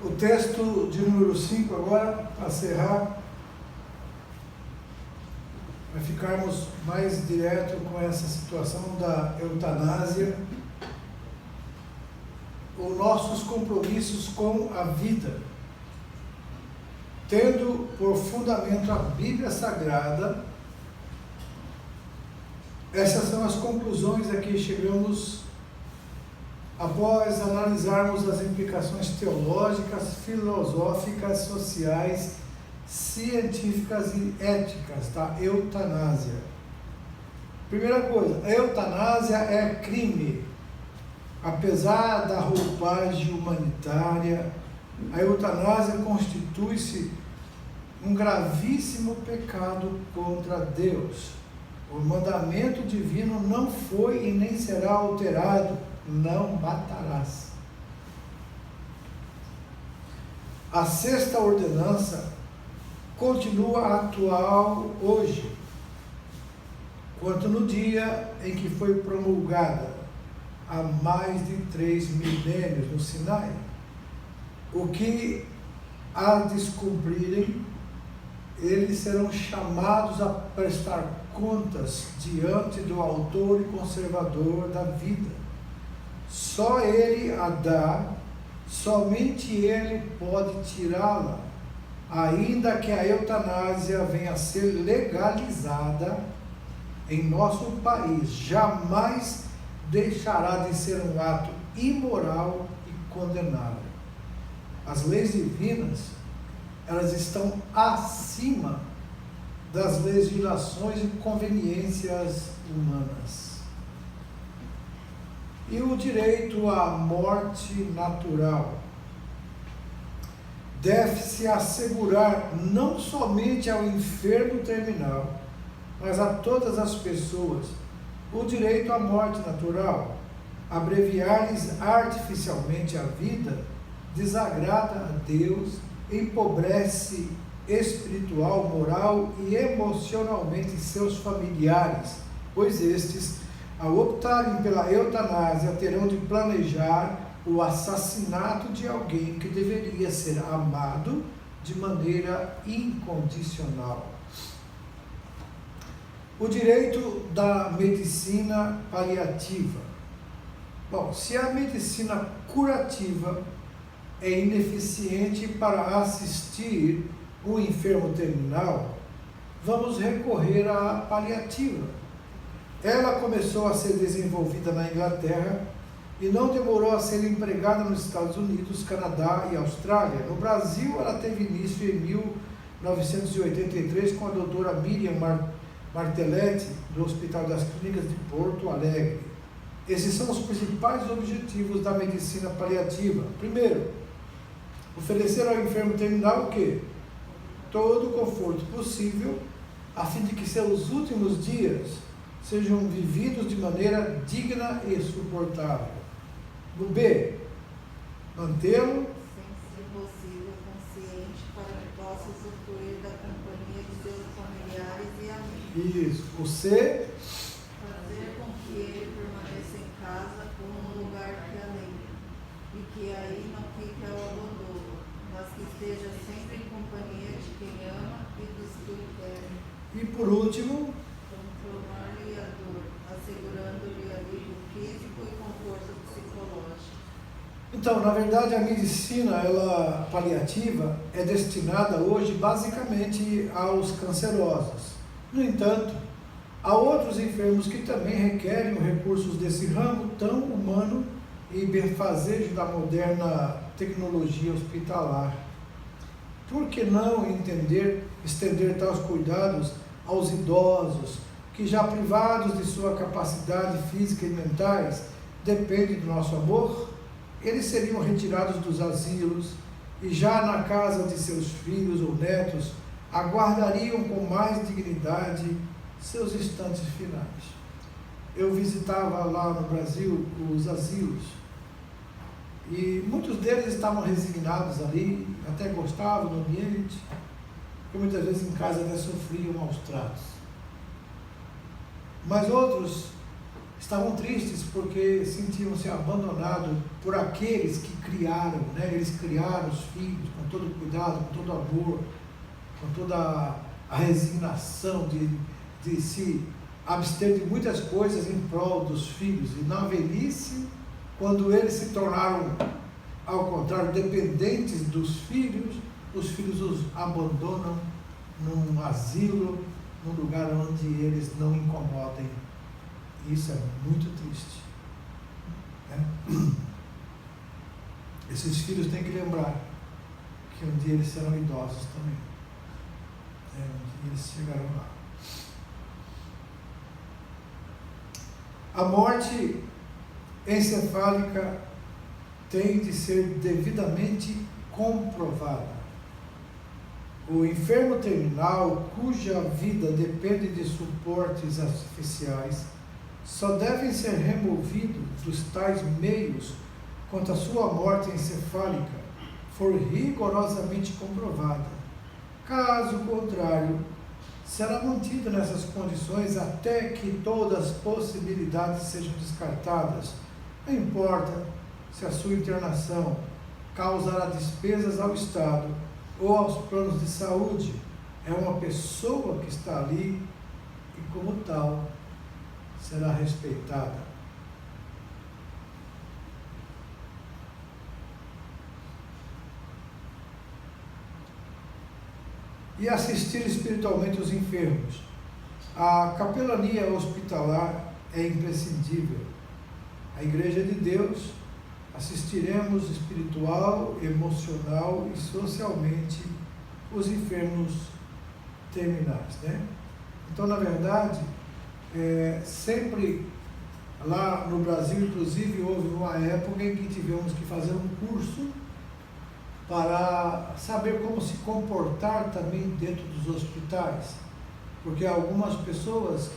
O texto de número 5 agora, para encerrar, para ficarmos mais direto com essa situação da eutanásia, os nossos compromissos com a vida, tendo por fundamento a Bíblia Sagrada. Essas são as conclusões a que chegamos após analisarmos as implicações teológicas, filosóficas, sociais, científicas e éticas da eutanásia. Primeira coisa, a eutanásia é crime. Apesar da roupagem humanitária, a eutanásia constitui-se um gravíssimo pecado contra Deus. O mandamento divino não foi e nem será alterado: não matarás. A sexta ordenança continua atual hoje, quanto no dia em que foi promulgada, há mais de 3 milênios no Sinai. O que a descumprirem, eles serão chamados a prestar contas diante do autor e conservador da vida. Só ele a dá, somente ele pode tirá-la, ainda que a eutanásia venha a ser legalizada em nosso país. Jamais deixará de ser um ato imoral e condenável. As leis divinas, elas estão acima das legislações e conveniências humanas. E o direito à morte natural deve-se assegurar não somente ao enfermo terminal, mas a todas as pessoas. O direito à morte natural, abreviar-lhes artificialmente a vida, desagrada a Deus, empobrece espiritual, moral e emocionalmente seus familiares, pois estes, ao optarem pela eutanásia, terão de planejar o assassinato de alguém que deveria ser amado de maneira incondicional. O direito da medicina paliativa. Bom, se a medicina curativa é ineficiente para assistir o enfermo terminal, vamos recorrer à paliativa. Ela começou a ser desenvolvida na Inglaterra e não demorou a ser empregada nos Estados Unidos, Canadá e Austrália. No Brasil, ela teve início em 1983 com a doutora Miriam Martelletti, do Hospital das Clínicas de Porto Alegre. Esses são os principais objetivos da medicina paliativa. Primeiro, oferecer ao enfermo terminal o quê? Todo o conforto possível, a fim de que seus últimos dias sejam vividos de maneira digna e suportável. No B, mantê-lo sem ser possível consciente para que possa usufruir da companhia de seus familiares e amigos. Isso. O C, Fazer com que ele permaneça em casa ou num lugar que alegre, e que aí não fique ao abandono, mas que esteja sempre em companhia de quem ama e dos que o querem. e por último, Controlar-lhe a dor, assegurando-lhe alívio físico e conforto psicológico. então, na verdade, a medicina paliativa é destinada hoje basicamente aos cancerosos. No entanto, há outros enfermos que também requerem recursos desse ramo tão humano e benfazejo da moderna tecnologia hospitalar. Por que não estender tais cuidados aos idosos, que já privados de sua capacidade física e mentais, dependem do nosso amor? Eles seriam retirados dos asilos e já na casa de seus filhos ou netos, aguardariam com mais dignidade seus instantes finais. Eu visitava lá no Brasil os asilos e muitos deles estavam resignados ali, até gostavam do ambiente, porque muitas vezes em casa até sofriam maus tratos. Mas outros estavam tristes porque sentiam-se abandonados por aqueles que criaram, né? Eles criaram os filhos com todo cuidado, com todo amor, com toda a resignação de se abster de muitas coisas em prol dos filhos. E na velhice, quando eles se tornaram, ao contrário, dependentes dos filhos, os filhos os abandonam num asilo, num lugar onde eles não incomodem. Isso é muito triste, né? Esses filhos têm que lembrar que um dia eles serão idosos também. Um dia eles chegarão lá. A morte encefálica tem de ser devidamente comprovada. O enfermo terminal, cuja vida depende de suportes artificiais, só devem ser removidos dos tais meios quando a sua morte encefálica for rigorosamente comprovada. Caso contrário, será mantido nessas condições até que todas as possibilidades sejam descartadas. Não importa se a sua internação causará despesas ao Estado ou aos planos de saúde, é uma pessoa que está ali e, como tal, será respeitada. E assistir espiritualmente os enfermos. A capelania hospitalar é imprescindível. A Igreja de Deus, assistiremos espiritual, emocional e socialmente os enfermos terminais, né? Então, na verdade, sempre lá no Brasil, inclusive, houve uma época em que tivemos que fazer um curso para saber como se comportar também dentro dos hospitais, porque algumas pessoas,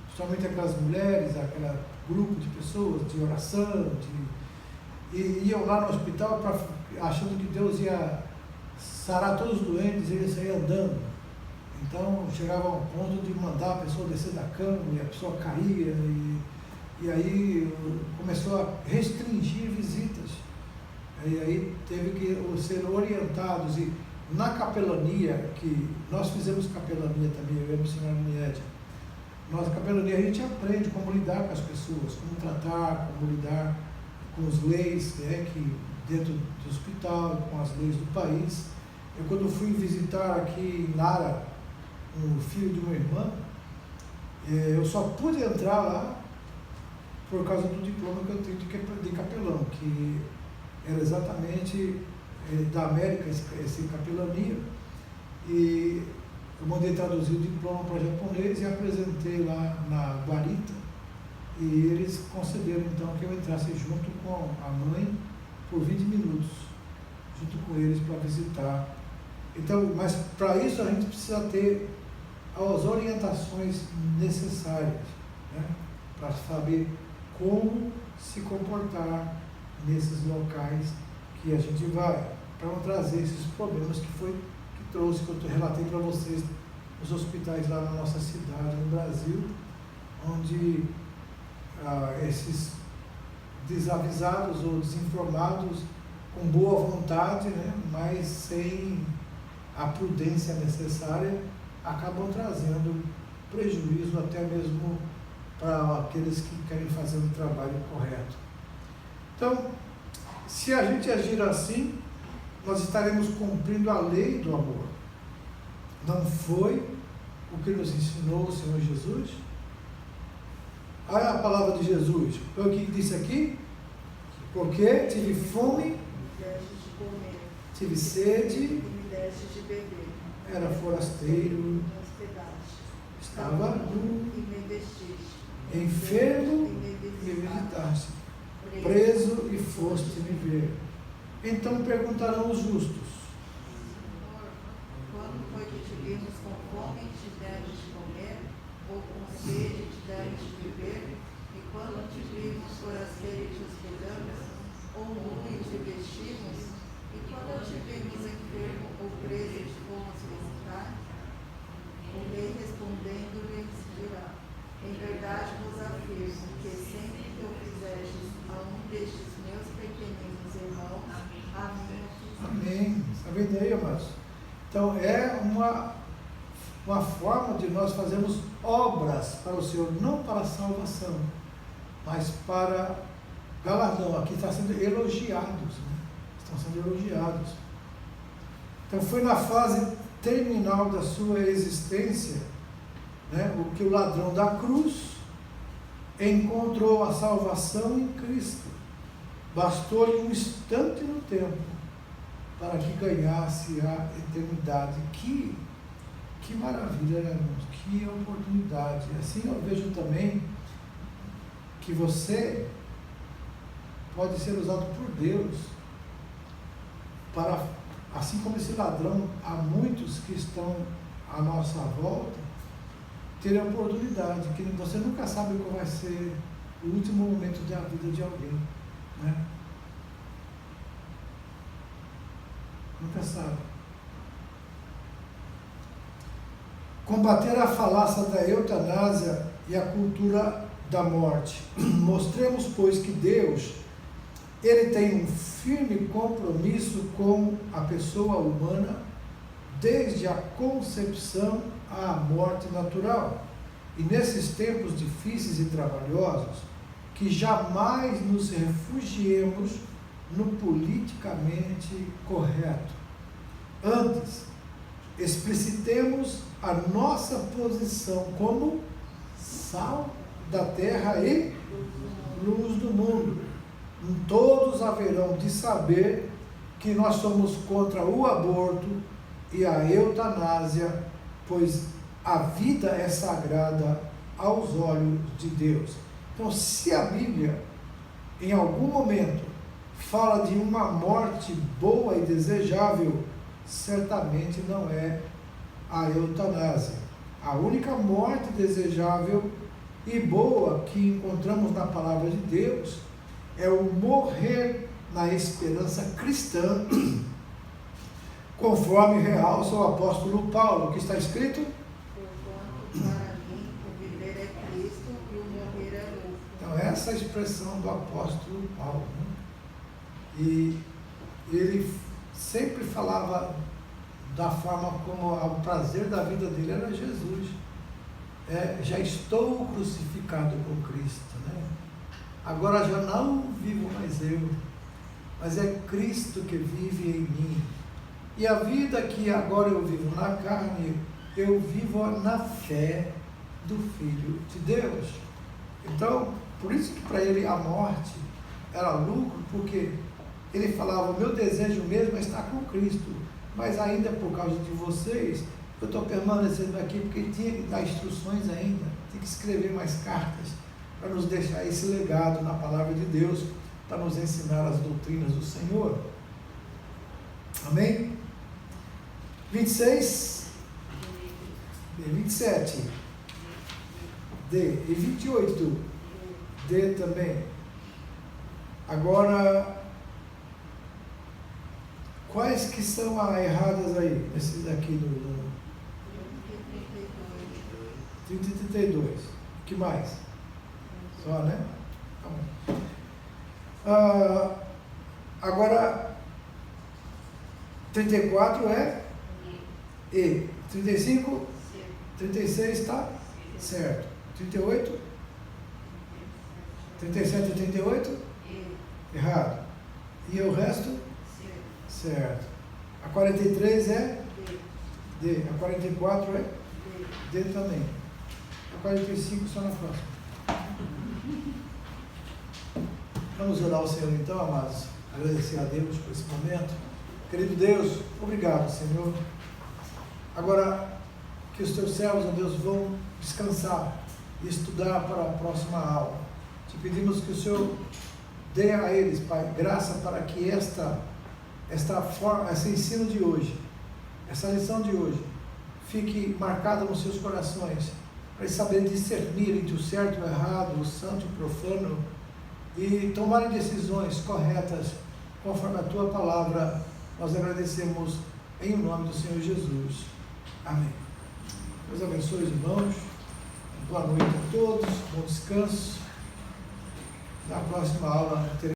principalmente aquelas mulheres, aquele grupo de pessoas de oração, iam lá no hospital achando que Deus ia sarar todos os doentes e eles saíam andando. Então chegava ao ponto de mandar a pessoa descer da cama e a pessoa caía, e aí começou a restringir visitas. E aí teve que ser orientados. E na capelania, que nós fizemos capelania também, eu ia ensinar no IED. Na capelania a gente aprende como lidar com as pessoas, como tratar, como lidar com as leis, né, que dentro do hospital, com as leis do país. Eu, quando fui visitar aqui em Nara, um filho de uma irmã, eu só pude entrar lá por causa do diploma que eu tenho de capelão, que era exatamente da América, esse capelania, e eu mandei traduzir o diploma para japonês e apresentei lá na guarita, e eles concederam então que eu entrasse junto com a mãe por 20 minutos, junto com eles para visitar. Então, mas para isso a gente precisa ter as orientações necessárias, né, para saber como se comportar nesses locais que a gente vai, para não trazer esses problemas que trouxe, que eu relatei para vocês, os hospitais lá na nossa cidade, no Brasil, onde esses desavisados ou desinformados, com boa vontade, né, mas sem a prudência necessária, acabam trazendo prejuízo até mesmo para aqueles que querem fazer um trabalho correto. Então, se a gente agir assim, nós estaremos cumprindo a lei do amor. Não foi o que nos ensinou o Senhor Jesus? Olha a palavra de Jesus. Foi o que disse aqui? Porque tive fome, tive sede, me deste de beber. Era forasteiro, estava nu, e me vestiste. enfermo e me visitaste, preso e foste me ver. Então perguntarão os justos: quando foi que te vimos com fome e te demos de comer, ou com sede te demos de beber? E quando te vimos forasteiro e te hospedamos, ou nu e te vestimos? E quando te vimos enfermo ou preso e te fomos visitar? O rei respondendo-lhes dirá: em verdade vos afirmo que Está vendo aí, amados? Então é uma forma de nós fazermos obras para o Senhor, não para a salvação, mas para galardão. Aqui está sendo elogiados, né? Estão sendo elogiados. Então foi na fase terminal da sua existência, né, o que o ladrão da cruz encontrou a salvação em Cristo. Bastou-lhe um instante no tempo para que ganhasse a eternidade. Que maravilha, né, irmãos? Que oportunidade. Assim eu vejo também que você pode ser usado por Deus para, assim como esse ladrão, há muitos que estão à nossa volta, ter a oportunidade, que você nunca sabe qual vai ser o último momento da vida de alguém, né? Nunca sabe. Combater a falácia da eutanásia e a cultura da morte. Mostremos, pois, que Deus, Ele tem um firme compromisso com a pessoa humana, desde a concepção à morte natural. E nesses tempos difíceis e trabalhosos, que jamais nos refugiemos no politicamente correto. Antes, explicitemos a nossa posição como sal da terra e luz do mundo. Todos haverão de saber que nós somos contra o aborto e a eutanásia, pois a vida é sagrada aos olhos de Deus. Então, se a Bíblia, em algum momento, fala de uma morte boa e desejável, certamente não é a eutanásia. A única morte desejável e boa que encontramos na palavra de Deus é o morrer na esperança cristã, conforme realça o apóstolo Paulo, que está escrito: porquanto para mim o viver é Cristo e o morrer é lucro. Então, essa é a expressão do apóstolo Paulo, né? E ele sempre falava da forma como o prazer da vida dele era Jesus. Já estou crucificado com Cristo, né? Agora já não vivo mais eu, mas é Cristo que vive em mim. E a vida que agora eu vivo na carne, eu vivo na fé do Filho de Deus. Então, por isso que para ele a morte era lucro, porque ele falava: o meu desejo mesmo é estar com Cristo, mas ainda por causa de vocês, eu estou permanecendo aqui, porque ele tinha que dar instruções ainda, tem que escrever mais cartas, para nos deixar esse legado na palavra de Deus, para nos ensinar as doutrinas do Senhor. Amém? 26, D, 27, D, e 28, D também. Agora, quais que são as erradas aí, esses aqui no 30 e 32, que mais? Só, né? Tá bom. Agora, 34 é E. 35? 36 está certo. 38? 37 e 38? Errado. E o resto? Certo. A 43 é D. A 44 é D também. A 45 só na próxima. Vamos orar ao Senhor então, amados. Agradecer a Deus por esse momento. Querido Deus, obrigado, Senhor. Agora que os teus servos, ó Deus, vão descansar e estudar para a próxima aula. Te pedimos que o Senhor dê a eles, Pai, graça para que esse ensino de hoje, essa lição de hoje, fique marcada nos seus corações, para eles saberem discernir entre o certo e o errado, o santo e o profano, e tomarem decisões corretas, conforme a Tua palavra. Nós agradecemos em nome do Senhor Jesus. Amém. Deus abençoe os irmãos. Boa noite a todos. Bom descanso. Na próxima aula teremos